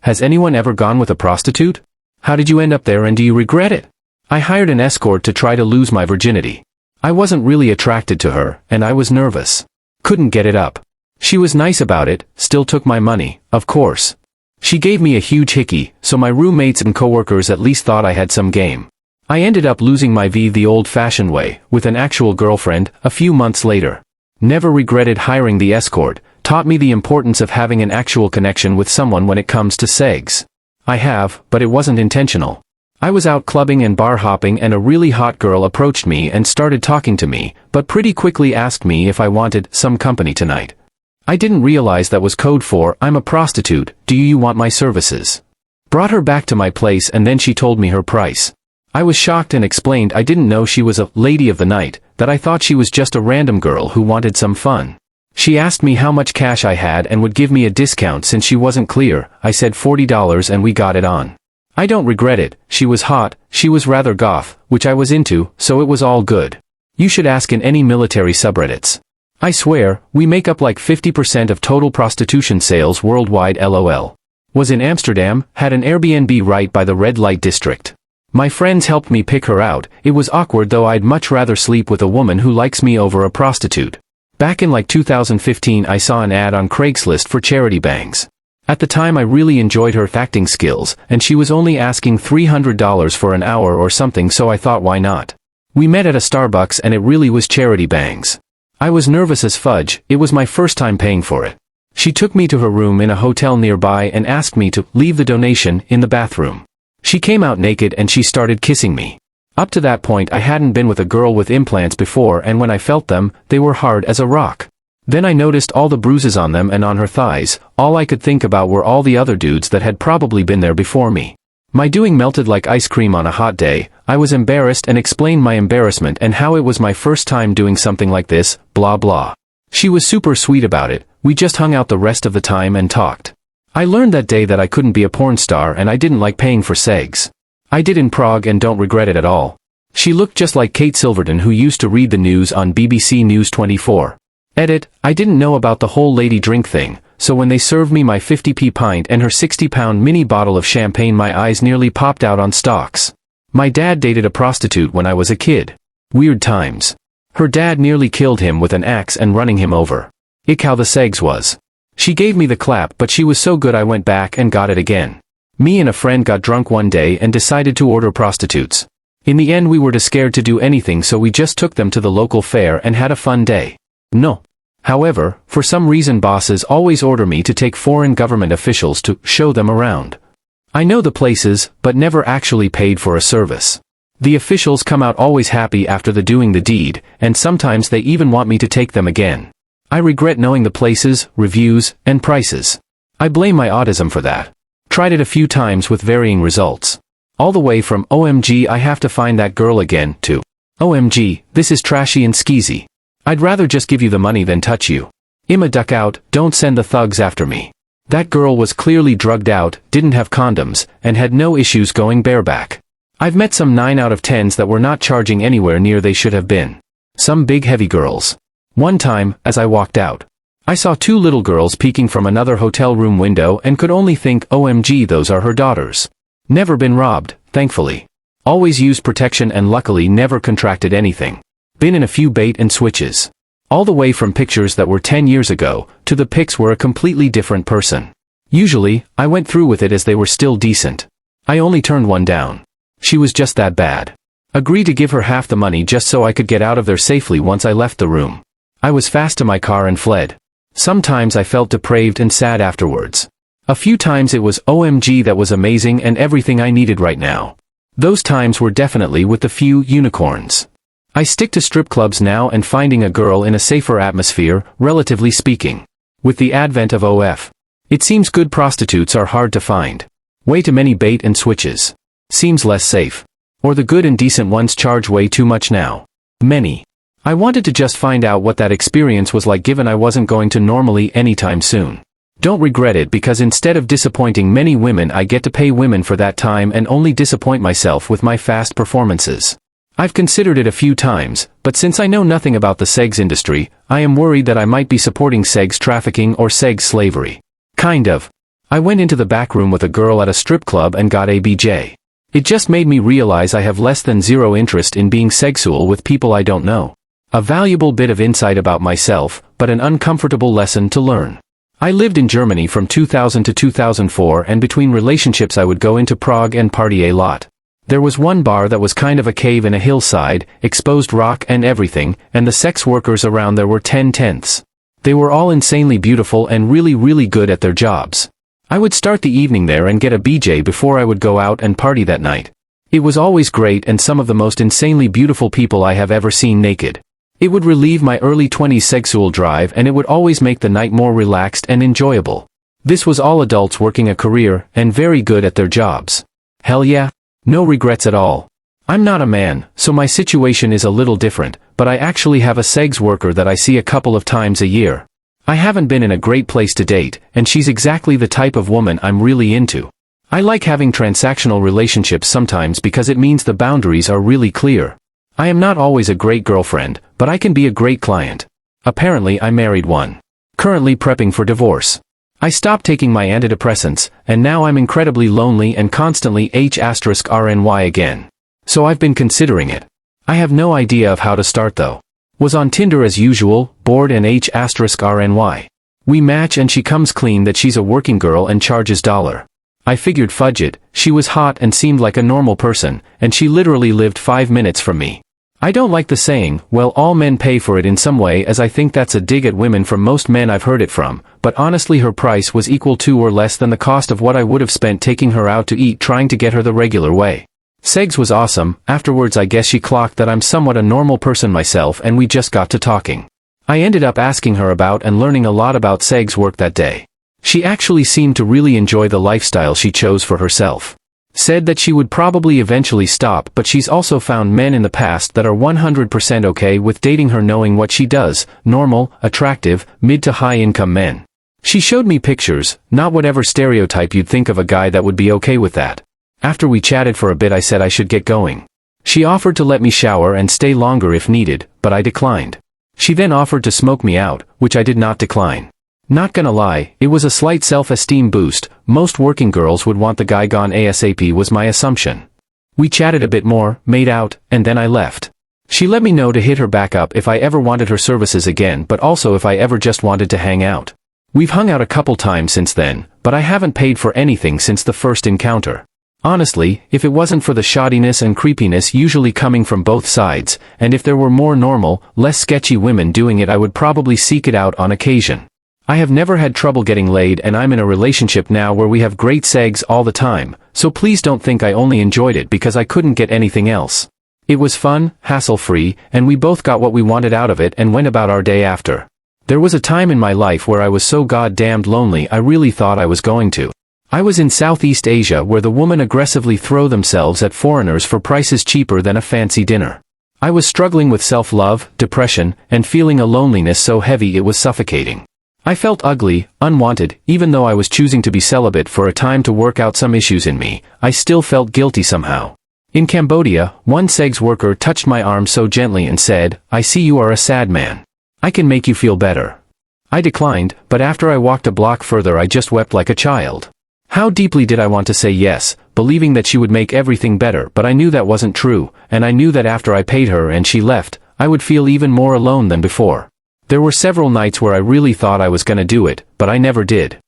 Has anyone ever gone with a prostitute? How did you end up there and do you regret it? I hired an escort to try to lose my virginity. I wasn't really attracted to her, and I was nervous. Couldn't get it up. She was nice about it, still took my money, of course. She gave me a huge hickey, so my roommates and coworkers at least thought I had some game. I ended up losing my V the old-fashioned way, with an actual girlfriend, a few months later. Never regretted hiring the escort, taught me the importance of having an actual connection with someone when it comes to sex. I have, but it wasn't intentional. I was out clubbing and bar hopping and a really hot girl approached me and started talking to me, but pretty quickly asked me if I wanted some company tonight. I didn't realize that was code for, I'm a prostitute, do you want my services? Brought her back to my place and then she told me her price. I was shocked and explained I didn't know she was a lady of the night, that I thought she was just a random girl who wanted some fun. She asked me how much cash I had and would give me a discount since she wasn't clear. I said $40 and we got it on. I don't regret it, she was hot, she was rather goth, which I was into, so it was all good. You should ask in any military subreddits. I swear, we make up like 50% of total prostitution sales worldwide LOL. Was in Amsterdam, had an Airbnb right by the red light district. My friends helped me pick her out, it was awkward though I'd much rather sleep with a woman who likes me over a prostitute. Back in like 2015 I saw an ad on Craigslist for charity bangs. At the time I really enjoyed her acting skills, and she was only asking $300 for an hour or something so I thought why not. We met at a Starbucks and it really was charity bangs. I was nervous as fudge, it was my first time paying for it. She took me to her room in a hotel nearby and asked me to leave the donation in the bathroom. She came out naked and she started kissing me. Up to that point I hadn't been with a girl with implants before and when I felt them, they were hard as a rock. Then I noticed all the bruises on them and on her thighs, all I could think about were all the other dudes that had probably been there before me. My doing melted like ice cream on a hot day, I was embarrassed and explained my embarrassment and how it was my first time doing something like this, blah blah. She was super sweet about it, we just hung out the rest of the time and talked. I learned that day that I couldn't be a porn star and I didn't like paying for segs. I did in Prague and don't regret it at all. She looked just like Kate Silverton who used to read the news on BBC News 24. Edit, I didn't know about the whole lady drink thing, so when they served me my 50p pint and her 60-pound mini bottle of champagne my eyes nearly popped out on stalks. My dad dated a prostitute when I was a kid. Weird times. Her dad nearly killed him with an axe and running him over. Ick how the segs was. She gave me the clap but she was so good I went back and got it again. Me and a friend got drunk one day and decided to order prostitutes. In the end we were too scared to do anything so we just took them to the local fair and had a fun day. No. However, for some reason bosses always order me to take foreign government officials to show them around. I know the places, but never actually paid for a service. The officials come out always happy after the doing the deed, and sometimes they even want me to take them again. I regret knowing the places, reviews, and prices. I blame my autism for that. Tried it a few times with varying results. All the way from OMG I have to find that girl again to OMG, this is trashy and skeezy. I'd rather just give you the money than touch you. Imma duck out, don't send the thugs after me. That girl was clearly drugged out, didn't have condoms, and had no issues going bareback. I've met some 9 out of 10s that were not charging anywhere near they should have been. Some big heavy girls. One time, as I walked out, I saw 2 little girls peeking from another hotel room window and could only think OMG those are her daughters. Never been robbed, thankfully. Always used protection and luckily never contracted anything. Been in a few bait and switches. All the way from pictures that were 10 years ago, to the pics were a completely different person. Usually, I went through with it as they were still decent. I only turned one down. She was just that bad. Agreed to give her half the money just so I could get out of there safely once I left the room. I was fast to my car and fled. Sometimes I felt depraved and sad afterwards. A few times it was OMG that was amazing and everything I needed right now. Those times were definitely with the few unicorns. I stick to strip clubs now and finding a girl in a safer atmosphere, relatively speaking. With the advent of OF. It seems good prostitutes are hard to find. Way too many bait and switches. Seems less safe. Or the good and decent ones charge way too much now. Many. I wanted to just find out what that experience was like given I wasn't going to normally anytime soon. Don't regret it because instead of disappointing many women I get to pay women for that time and only disappoint myself with my fast performances. I've considered it a few times, but since I know nothing about the sex industry, I am worried that I might be supporting sex trafficking or sex slavery. Kind of. I went into the back room with a girl at a strip club and got a BJ. It just made me realize I have less than zero interest in being sexual with people I don't know. A valuable bit of insight about myself, but an uncomfortable lesson to learn. I lived in Germany from 2000 to 2004, and between relationships I would go into Prague and party a lot. There was one bar that was kind of a cave in a hillside, exposed rock and everything, and the sex workers around there were 10/10. They were all insanely beautiful and really good at their jobs. I would start the evening there and get a BJ before I would go out and party that night. It was always great and some of the most insanely beautiful people I have ever seen naked. It would relieve my early 20s sexual drive, and it would always make the night more relaxed and enjoyable. This was all adults working a career and very good at their jobs. Hell yeah. No regrets at all. I'm not a man, so my situation is a little different, but I actually have a sex worker that I see a couple of times a year. I haven't been in a great place to date, and she's exactly the type of woman I'm really into. I like having transactional relationships sometimes because it means the boundaries are really clear. I am not always a great girlfriend, but I can be a great client. Apparently I married one. Currently prepping for divorce. I stopped taking my antidepressants, and now I'm incredibly lonely and constantly h*RNY again. So I've been considering it. I have no idea of how to start though. Was on Tinder as usual, bored and h*RNY. We match and she comes clean that she's a working girl and charges $. I figured fudge it, she was hot and seemed like a normal person, and she literally lived 5 minutes from me. I don't like the saying, well, all men pay for it in some way, as I think that's a dig at women from most men I've heard it from, but honestly her price was equal to or less than the cost of what I would have spent taking her out to eat trying to get her the regular way. Segs was awesome. Afterwards I guess she clocked that I'm somewhat a normal person myself and we just got to talking. I ended up asking her about and learning a lot about segs work that day. She actually seemed to really enjoy the lifestyle she chose for herself. Said that she would probably eventually stop, but she's also found men in the past that are 100% okay with dating her knowing what she does, normal, attractive, mid to high income men. She showed me pictures, not whatever stereotype you'd think of a guy that would be okay with that. After we chatted for a bit I said I should get going. She offered to let me shower and stay longer if needed, but I declined. She then offered to smoke me out, which I did not decline. Not gonna lie, it was a slight self-esteem boost. Most working girls would want the guy gone ASAP was my assumption. We chatted a bit more, made out, and then I left. She let me know to hit her back up if I ever wanted her services again, but also if I ever just wanted to hang out. We've hung out a couple times since then, but I haven't paid for anything since the first encounter. Honestly, if it wasn't for the shoddiness and creepiness usually coming from both sides, and if there were more normal, less sketchy women doing it, I would probably seek it out on occasion. I have never had trouble getting laid, and I'm in a relationship now where we have great segs all the time, so please don't think I only enjoyed it because I couldn't get anything else. It was fun, hassle-free, and we both got what we wanted out of it and went about our day after. There was a time in my life where I was so goddamned lonely I really thought I was going to. I was in Southeast Asia where the women aggressively throw themselves at foreigners for prices cheaper than a fancy dinner. I was struggling with self-love, depression, and feeling a loneliness so heavy it was suffocating. I felt ugly, unwanted, even though I was choosing to be celibate for a time to work out some issues in me. I still felt guilty somehow. In Cambodia, one segs worker touched my arm so gently and said, "I see you are a sad man. I can make you feel better." I declined, but after I walked a block further I just wept like a child. How deeply did I want to say yes, believing that she would make everything better, but I knew that wasn't true, and I knew that after I paid her and she left, I would feel even more alone than before. There were several nights where I really thought I was gonna do it, but I never did.